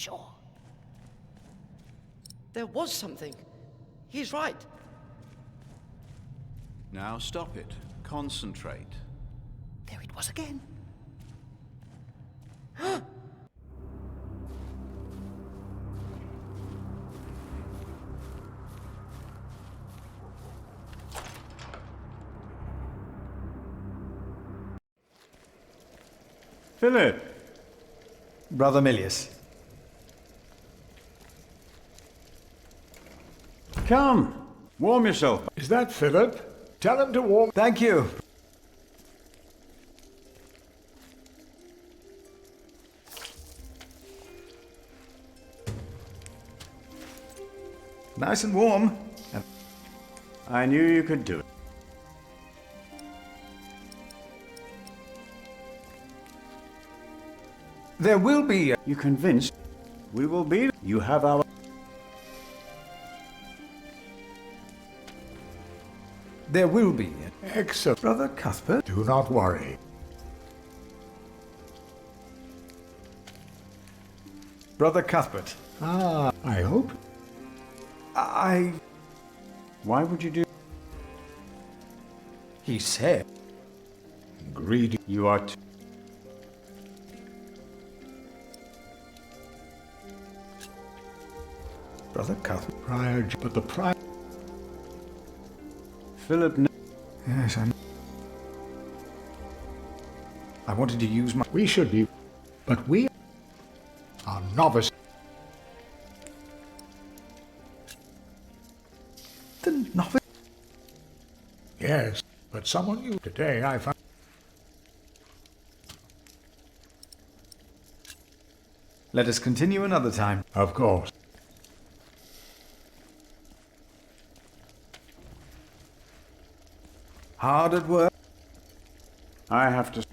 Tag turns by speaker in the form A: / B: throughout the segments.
A: sure. There was something. He's right.
B: Now stop it. Concentrate.
A: There it was again.
B: Philip!
C: Brother Milius.
B: Come! Warm yourself.
D: Is that Philip? Tell him to warm...
C: Thank you. Nice and warm.
B: I knew you could do it.
C: There will be...
B: You convinced? We will be. You have our...
C: There will be...
D: Excellent.
C: Brother Cuthbert?
D: Do not worry.
C: Brother Cuthbert.
D: Ah, I hope.
B: Why would you do...
C: He said...
D: Greedy.
B: You are
C: Brother Cuthbert.
D: Prior... But the prior...
B: Philip...
C: Yes, I wanted to use my...
D: We should be... But we are novice.
C: The novice...
D: Yes, but someone new. Today I found...
C: Let us continue another time.
D: Of course.
C: Hard at work.
B: I have to...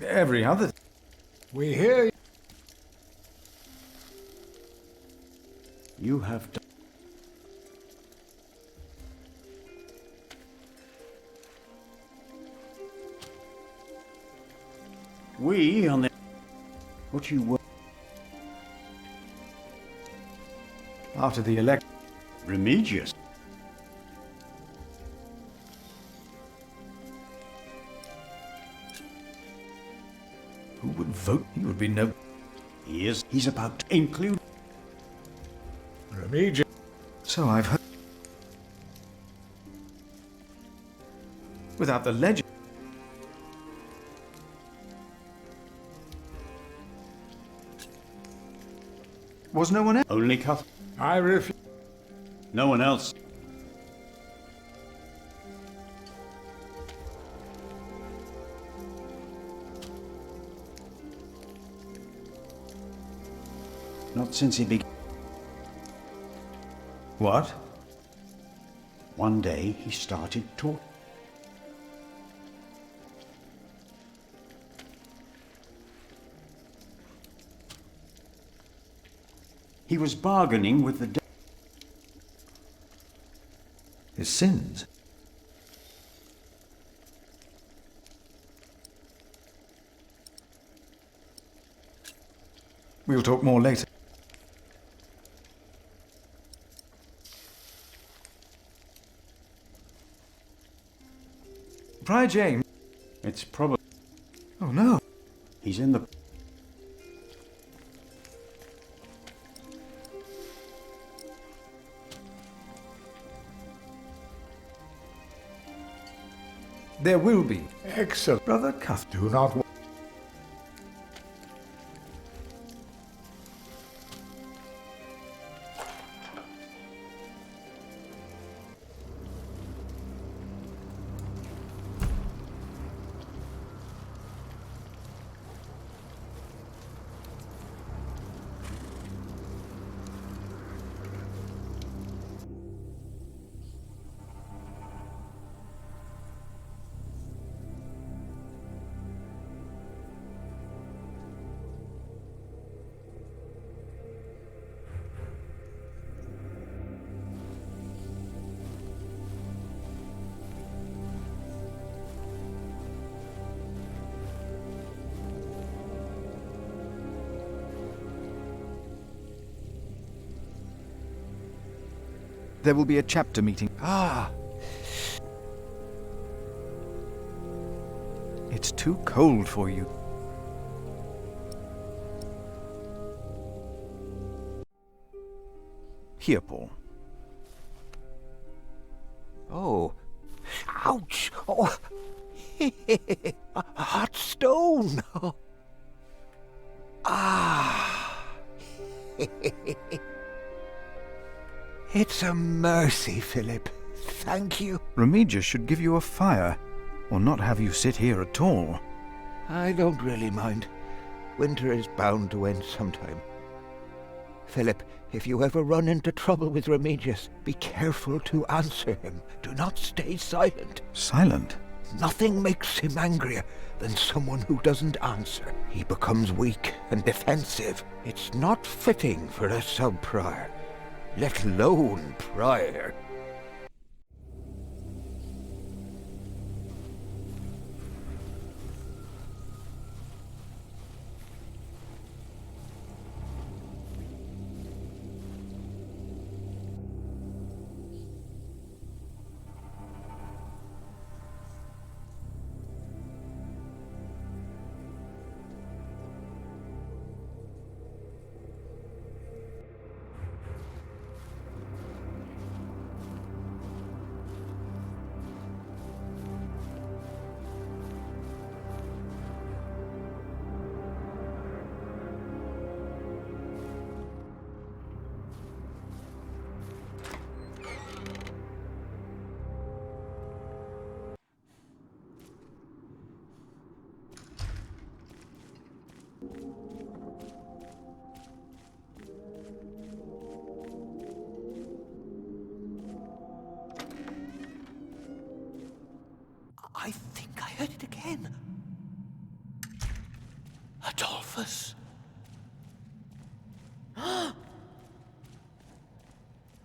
C: Every other...
D: We hear you.
B: You have done... We, on the... What you were...
C: After the election...
B: Remigius.
C: Who would vote? He would be no...
B: He is. He's about to include...
D: Remedial.
C: So I've heard... Without the legend... Was no one else?
B: Only Cuth...
D: I refuse.
B: No one else. Not since he began.
C: What?
B: One day he started talking. He was bargaining with the
C: His sins? We'll talk more later. Prior James?
B: It's probably...
C: Oh no.
B: He's in the...
C: There will be.
D: Excellent.
C: Brother Cuthbert.
D: Do not worry.
E: There will be a chapter meeting.
A: Ah,
E: It's too cold for you. Here, Paul.
F: Oh. Ouch! Oh. A hot stone! Ah! It's a mercy, Philip. Thank you.
E: Remigius should give you a fire, or not have you sit here at all.
F: I don't really mind. Winter is bound to end sometime. Philip, if you ever run into trouble with Remigius, be careful to answer him. Do not stay silent.
E: Silent?
F: Nothing makes him angrier than someone who doesn't answer. He becomes weak and defensive. It's not fitting for a sub-prior, let alone prior.
A: I think I heard it again. Adolphus.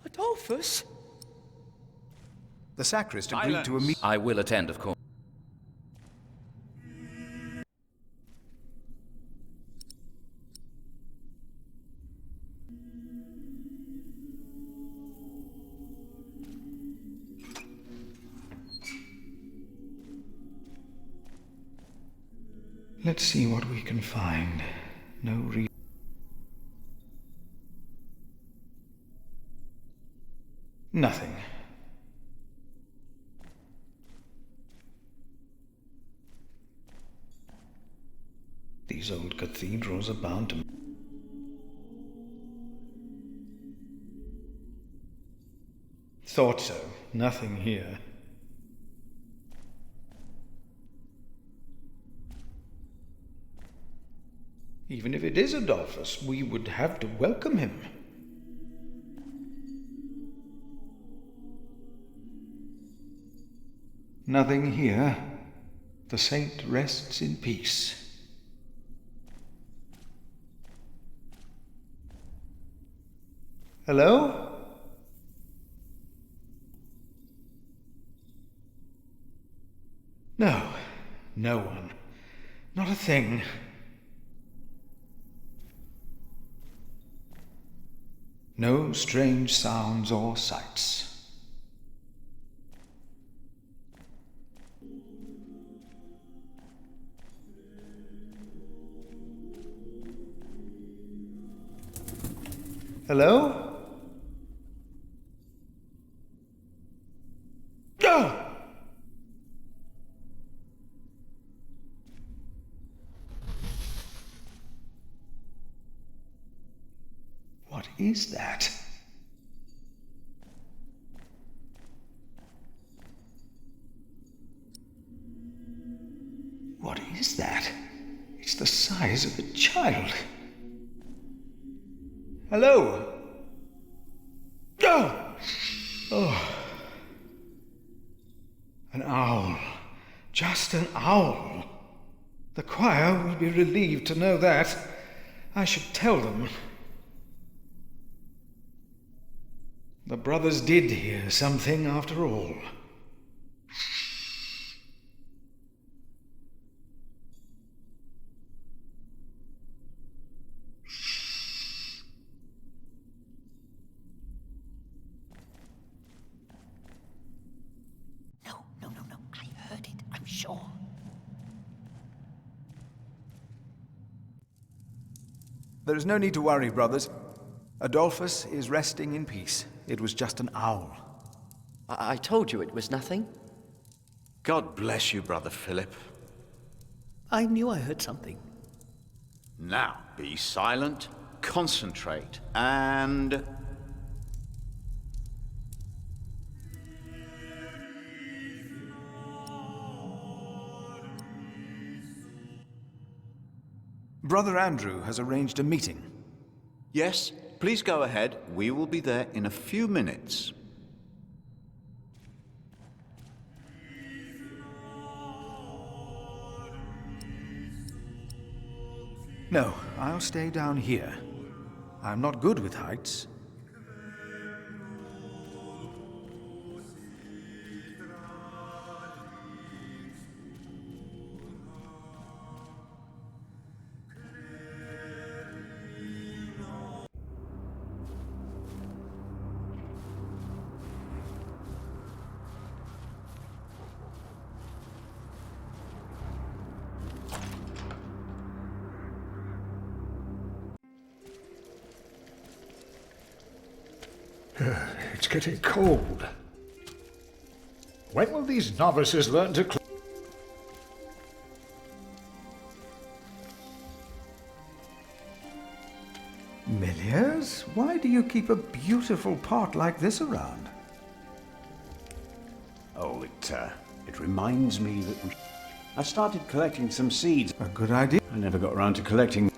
A: Adolphus?
E: The sacrist agreed to a meet.
G: I will attend, of course.
C: Let's see what we can find. No reason. Nothing. These old cathedrals are bound to... Thought so. Nothing here. Even if it is Adolphus, we would have to welcome him. Nothing here. The saint rests in peace. Hello? No, no one. Not a thing. No strange sounds or sights. Hello? No! What is that? What is that? It's the size of a child. Hello? Oh! Oh. An owl. Just an owl. The choir will be relieved to know that. I should tell them. The brothers did hear something after all.
A: sure.
G: There is no need to worry, brothers. Adolphus is resting in peace. It was just an owl.
H: I told you it was nothing.
I: God bless you, Brother Philip.
A: I knew I heard something.
I: Now, be silent, concentrate, and...
G: Brother Andrew has arranged a meeting.
I: Yes, please go ahead. We will be there in a few minutes.
G: No, I'll stay down here. I'm not good with heights.
D: It's getting cold. When will these novices learn to
C: Milliers? Why do you keep a beautiful pot like this around?
B: Oh, it reminds me that I started collecting some seeds.
C: A good idea.
B: I never got around to collecting.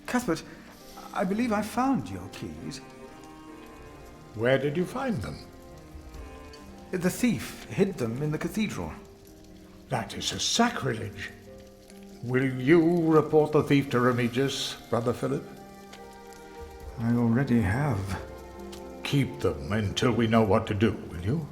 C: Cuthbert, I believe I found your keys.
D: Where did you find them?
C: The thief hid them in the cathedral.
D: That is a sacrilege. Will you report the thief to Remigius, Brother Philip?
C: I already have.
D: Keep them until we know what to do, will you?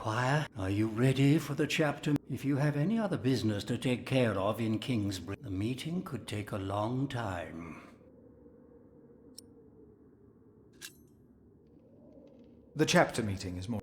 A: choir. Are you ready for the chapter? If you have any other business to take care of in Kingsbridge, the meeting could take a long time.
G: The chapter meeting is more...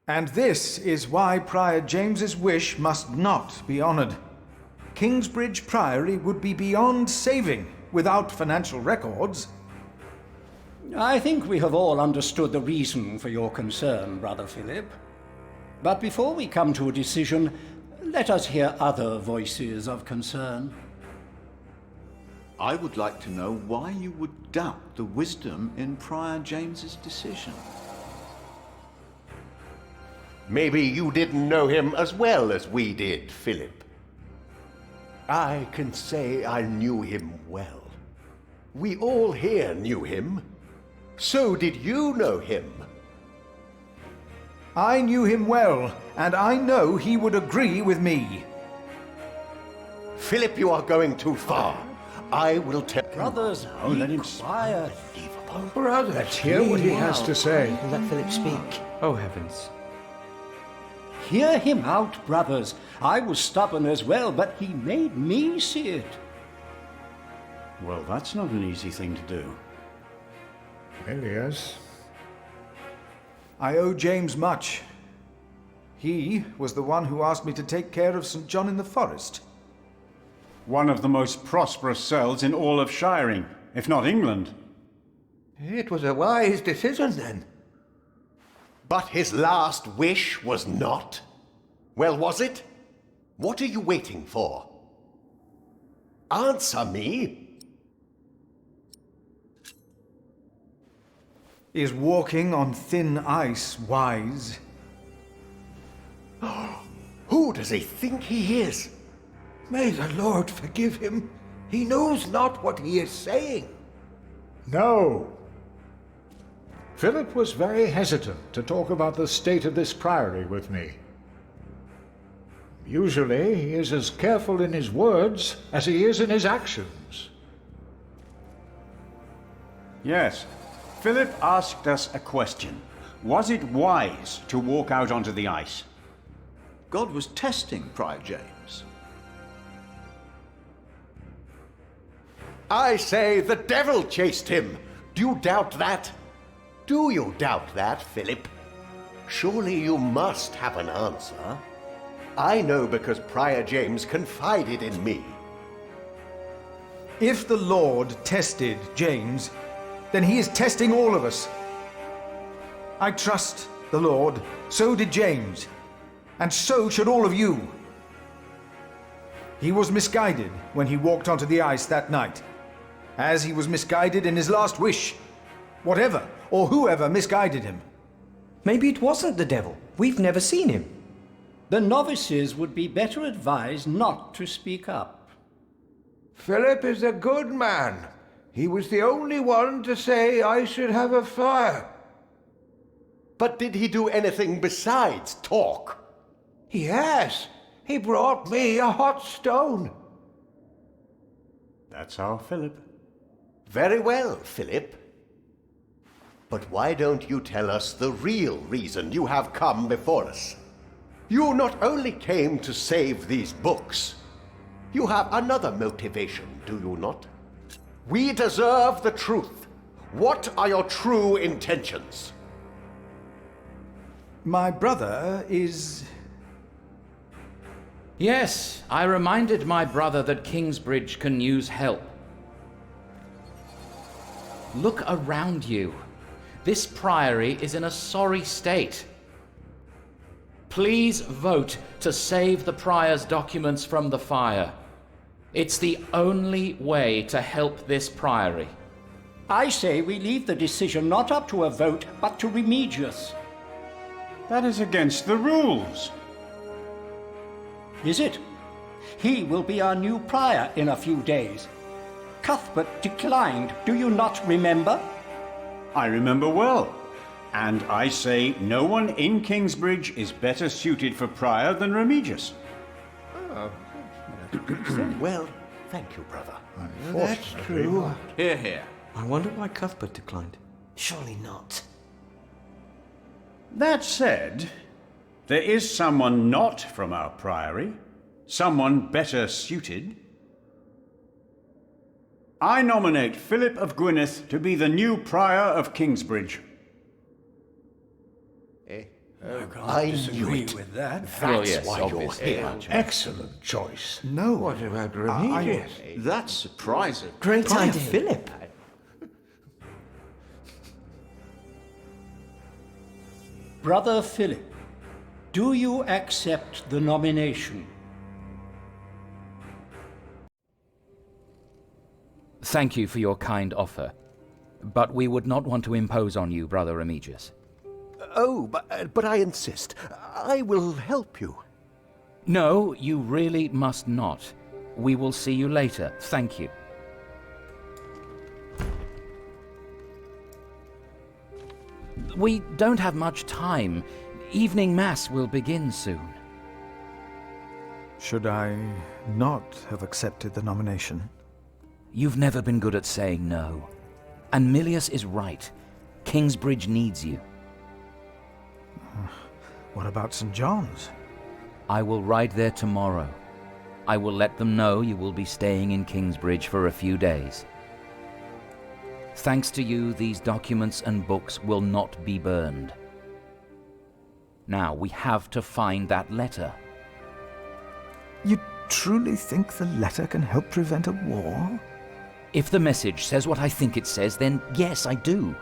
G: And this is why Prior James's wish must not be honoured. Kingsbridge Priory would be beyond saving without financial records.
A: I think we have all understood the reason for your concern, Brother Philip. But before we come to a decision, let us hear other voices of concern.
I: I would like to know why you would doubt the wisdom in Prior James's decision.
J: Maybe you didn't know him as well as we did, Philip. I can say I knew him well. We all here knew him. So did you know him?
G: I knew him well, and I know he would agree with me.
J: Philip, you are going too far. I will tell...
A: Brothers,
B: let him
A: quiet.
D: Brother, let's hear what he has to say.
H: Let Philip speak.
K: Oh, heavens.
A: Hear him out, brothers. I was stubborn as well, but he made me see it.
B: Well, that's not an easy thing to do.
D: Yes.
G: I owe James much. He was the one who asked me to take care of St. John in the Forest.
B: One of the most prosperous cells in all of Shiring, if not England.
F: It was a wise decision, then.
J: But his last wish was not? Well, was it? What are you waiting for? Answer me.
G: Is walking on thin ice wise?
J: Who does he think he is?
F: May the Lord forgive him. He knows not what he is saying.
D: No. Philip was very hesitant to talk about the state of this priory with me. Usually he is as careful in his words as he is in his actions.
B: Yes. Philip asked us a question. Was it wise to walk out onto the ice?
I: God was testing Prior James.
J: I say the devil chased him. Do you doubt that? Do you doubt that, Philip? Surely you must have an answer. I know because Prior James confided in me.
G: If the Lord tested James, then he is testing all of us. I trust the Lord, so did James, and so should all of you. He was misguided when he walked onto the ice that night, as he was misguided in his last wish. Whatever or whoever misguided him.
K: Maybe it wasn't the devil. We've never seen him.
A: The novices would be better advised not to speak up.
F: Philip is a good man. He was the only one to say I should have a fire.
J: But did he do anything besides talk?
F: Yes, he brought me a hot stone.
B: That's our Philip.
J: Very well, Philip. But why don't you tell us the real reason you have come before us? You not only came to save these books, you have another motivation, do you not? We deserve the truth. What are your true intentions?
G: My brother is...
L: Yes, I reminded my brother that Kingsbridge can use help. Look around you. This priory is in a sorry state. Please vote to save the prior's documents from the fire. It's the only way to help this priory.
A: I say we leave the decision not up to a vote, but to Remigius.
B: That is against the rules.
A: Is it? He will be our new prior in a few days. Cuthbert declined, do you not remember?
B: I remember well. And I say no one in Kingsbridge is better suited for prior than Remigius.
J: Well, thank you, brother.
F: That's true.
I: Hear, hear.
K: I wonder why Cuthbert declined. Surely not.
B: That said, there is someone not from our priory, someone better suited. I nominate Philip of Gwynedd to be the new prior of Kingsbridge.
J: I
A: disagree with that.
J: That's
L: yes,
J: why you're
L: obviously.
J: here.
D: Excellent choice.
C: No.
F: What about Remigius?
I: That's surprising.
K: Great
H: Prior
K: idea.
H: Philip.
A: Brother Philip, do you accept the nomination?
L: Thank you for your kind offer, but we would not want to impose on you, Brother Remigius.
J: Oh, but I insist. I will help you.
L: No, you really must not. We will see you later. Thank you. We don't have much time. Evening Mass will begin soon.
E: Should I not have accepted the nomination?
L: You've never been good at saying no. And Milius is right. Kingsbridge needs you.
E: What about St. John's?
L: I will ride there tomorrow. I will let them know you will be staying in Kingsbridge for a few days. Thanks to you, these documents and books will not be burned. Now, we have to find that letter.
E: You truly think the letter can help prevent a war?
L: If the message says what I think it says, then yes, I do.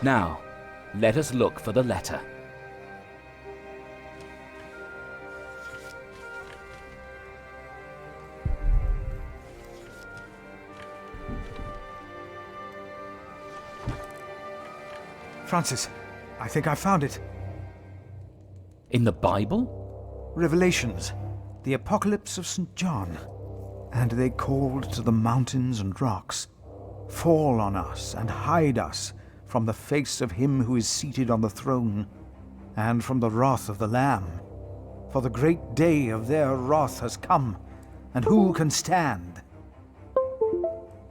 L: Now, let us look for the letter.
E: Francis, I think I found it.
L: In the Bible?
E: Revelations, the Apocalypse of St. John. And they called to the mountains and rocks, "Fall on us and hide us from the face of him who is seated on the throne, and from the wrath of the Lamb. For the great day of their wrath has come, and who can stand?"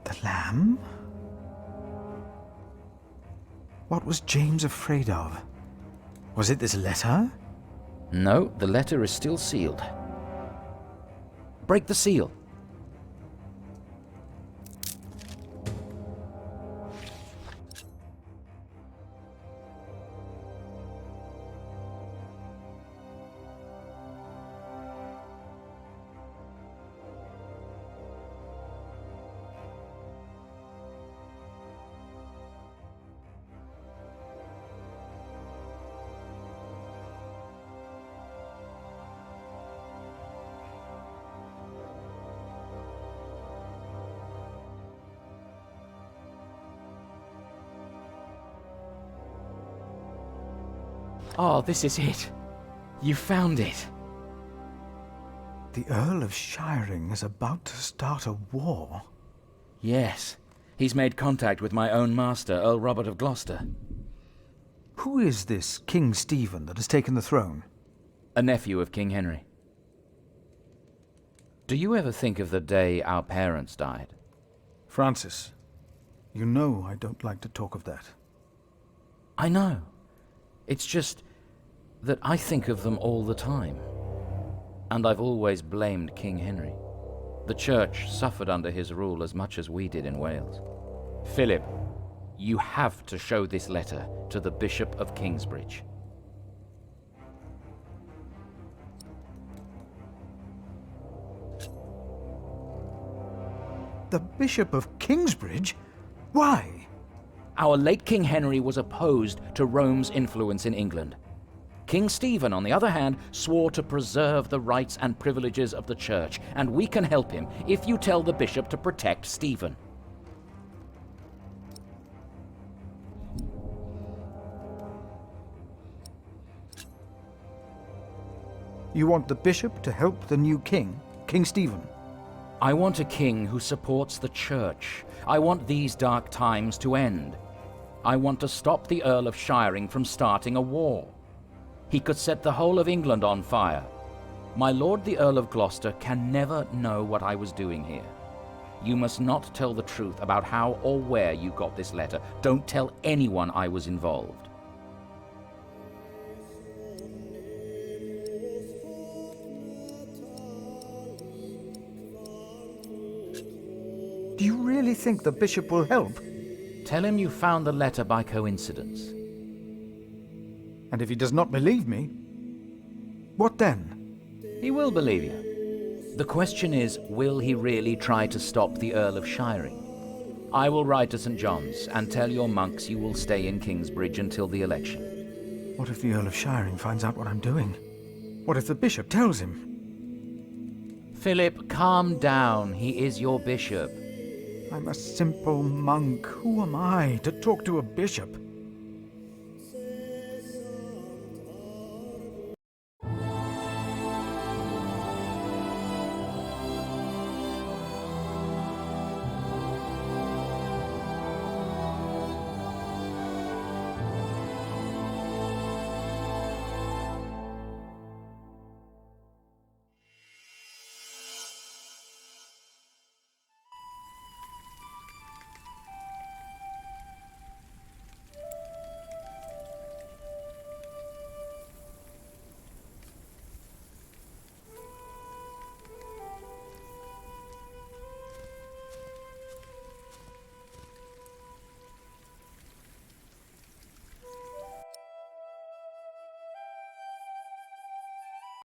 E: The Lamb? What was James afraid of? Was it this letter?
L: No, the letter is still sealed. Break the seal. Oh, this is it. You found it.
E: The Earl of Shiring is about to start a war.
L: Yes. He's made contact with my own master, Earl Robert of Gloucester.
E: Who is this King Stephen that has taken the throne?
L: A nephew of King Henry. Do you ever think of the day our parents died?
E: Francis, you know I don't like to talk of that.
L: I know. It's just that I think of them all the time. And I've always blamed King Henry. The Church suffered under his rule as much as we did in Wales. Philip, you have to show this letter to the Bishop of Kingsbridge.
E: The Bishop of Kingsbridge? Why?
L: Our late King Henry was opposed to Rome's influence in England. King Stephen, on the other hand, swore to preserve the rights and privileges of the Church, and we can help him if you tell the bishop to protect Stephen.
E: You want the bishop to help the new king, King Stephen?
L: I want a king who supports the Church. I want these dark times to end. I want to stop the Earl of Shiring from starting a war. He could set the whole of England on fire. My lord the Earl of Gloucester can never know what I was doing here. You must not tell the truth about how or where you got this letter. Don't tell anyone I was involved.
E: Do you really think the bishop will help?
L: Tell him you found the letter by coincidence.
E: And if he does not believe me, what then?
L: He will believe you. The question is, will he really try to stop the Earl of Shiring? I will ride to St. John's and tell your monks you will stay in Kingsbridge until the election.
E: What if the Earl of Shiring finds out what I'm doing? What if the bishop tells him?
L: Philip, calm down. He is your bishop.
E: I'm a simple monk. Who am I to talk to a bishop?